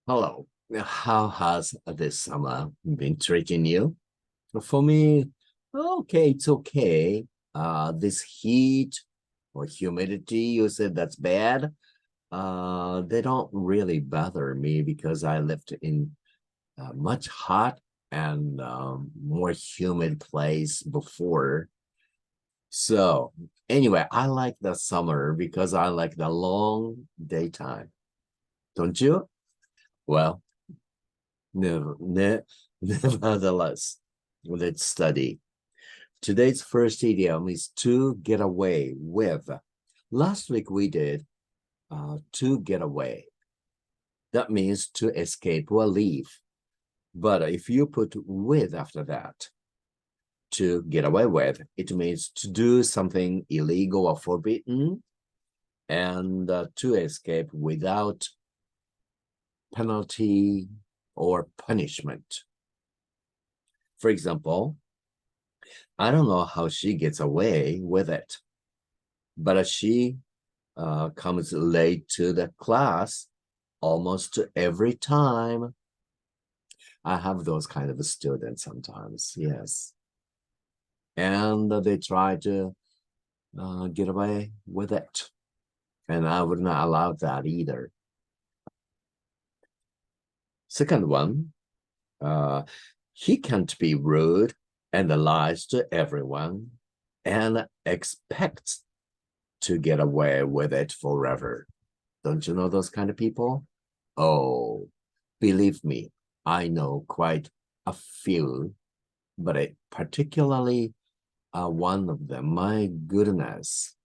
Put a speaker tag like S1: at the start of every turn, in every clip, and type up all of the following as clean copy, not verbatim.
S1: Hello. How has this summer been treating you? For me, okay, it's okay. This heat or humidity, you said that's bad. They don't really bother me because I lived in a much hot and more humid place before. So anyway, I like the summer because I like the long daytime. Don't you? Well, nevertheless, let's study. Today's first idiom is to get away with. Last week we did to get away. That means to escape or leave. But if you put with after that, to get away with, it means to do something illegal or forbidden and to escape without penalty or punishment. For example, I don't know how she gets away with it, but she comes late to the class almost every time. I have those kind of students sometimes, yes. And they try to get away with it. And I would not allow that either. Second one, he can't be rude and lies to everyone and expects to get away with it forever. Don't you know those kind of people? Oh, believe me, I know quite a few, but particularly one of them, my goodness,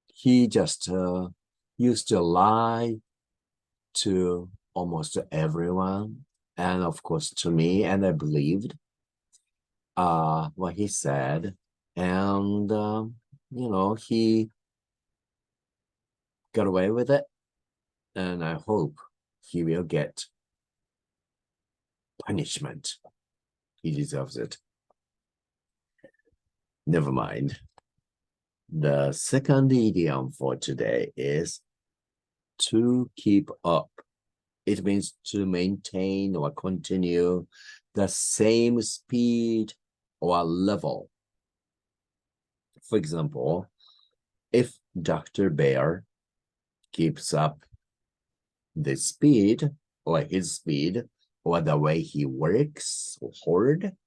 S1: he just used to lie to almost everyone, and of course to me, and I believed what he said, and he got away with it, and I hope he will get punishment. He deserves it. Never mind. The second idiom for today is to keep up. It means to maintain or continue the same speed or level. For example, if Dr. Bear keeps up the speed or his speed or the way he works hard,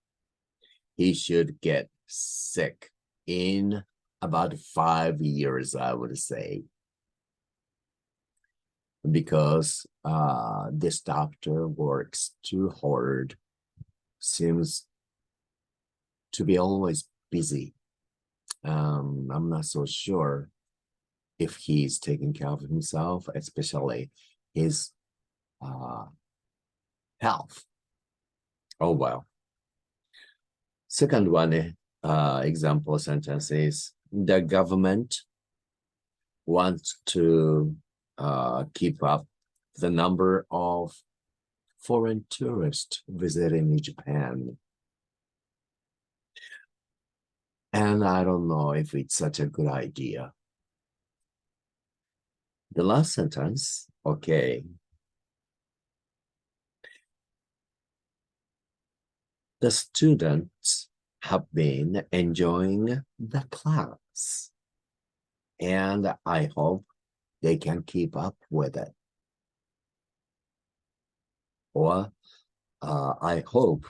S1: he should get sick in about 5 years, I would say. Because this doctor works too hard, seems to be always busy. I'm not so sure if he's taking care of himself, especially his health. Oh, well. Second one, example sentence is, the government wants to keep up the number of foreign tourists visiting Japan. And I don't know if it's such a good idea. The last sentence, okay. The students have been enjoying the class, and I hope they can keep up with it. Or I hope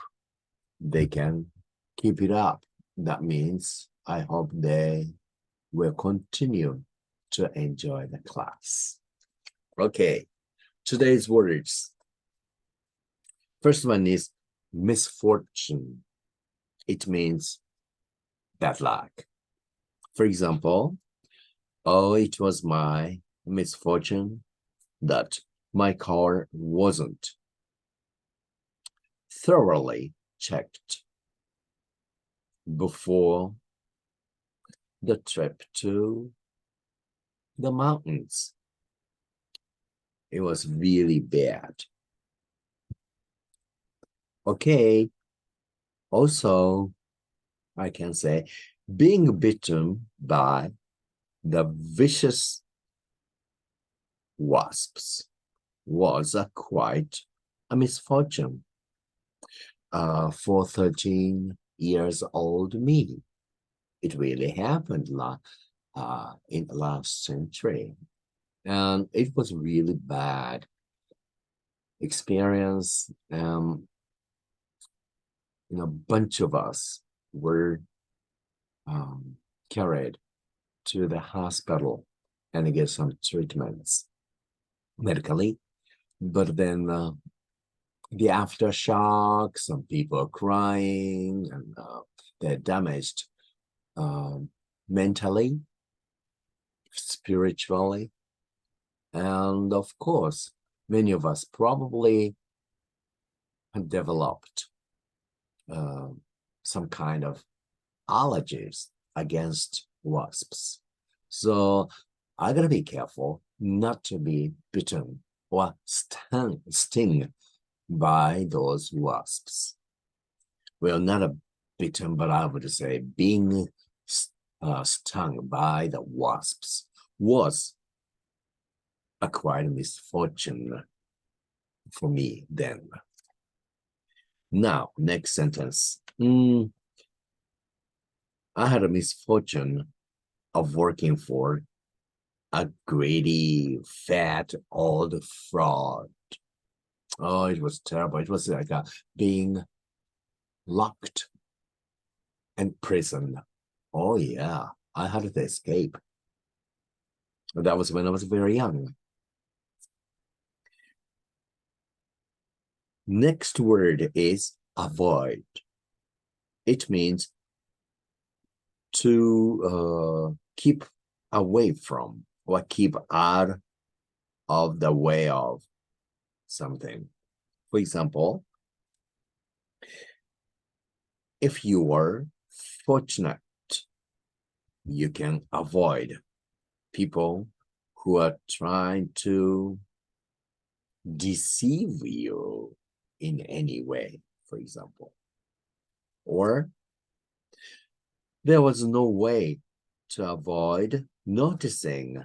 S1: they can keep it up. That means I hope they will continue to enjoy the class. Okay, today's words. First one is misfortune. It means bad luck. For example, oh, it was my misfortune that my car wasn't thoroughly checked before the trip to the mountains. It was really bad. Okay. Also, I can say being bitten by the vicious wasps was quite a misfortune for 13 years old me. It really happened in the last century. And it was really bad experience. A bunch of us were carried to the hospital and get some treatments medically. But then the aftershock, some people are crying, and they're damaged mentally, spiritually. And of course, many of us probably developed some kind of allergies against wasps. So I gotta be careful not to be bitten or sting by those wasps. Well, not a bitten, but I would say being stung by the wasps was a quite misfortune for me then. Now, next sentence. I had a misfortune of working for a greedy, fat, old fraud. Oh, it was terrible. It was like being locked and prison. Oh, yeah. I had to escape. That was when I was very young. Next word is avoid. It means to keep away from or keep out of the way of something. For example, if you were fortunate, you can avoid people who are trying to deceive you in any way, for example. Or there was no way to avoid noticing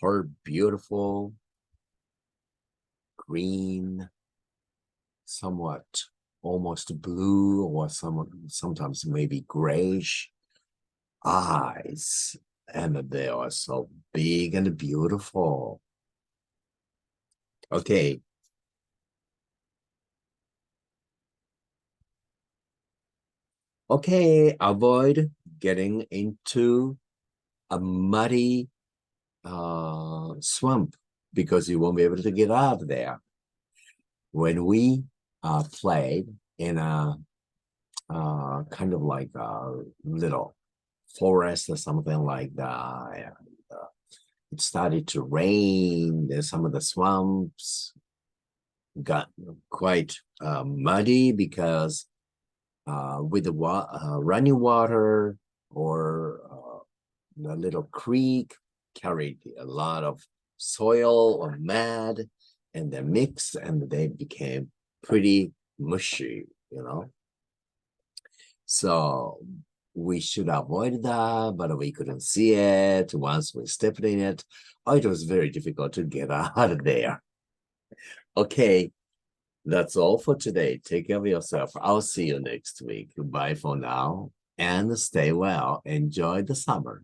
S1: her beautiful green, somewhat almost blue, or sometimes maybe grayish eyes, and they are so big and beautiful. Okay. Okay, avoid getting into a muddy swamp because you won't be able to get out of there. When we played in a kind of like a little forest or something like that, and it started to rain. There's some of the swamps got quite muddy because with the running water or the little creek carried a lot of soil or mud, and they mixed and they became pretty mushy, So we should avoid that, but we couldn't see it once we stepped in it. Oh, it was very difficult to get out of there. Okay, that's all for today. Take care of yourself. I'll see you next week. Bye for now, and stay well. Enjoy the summer.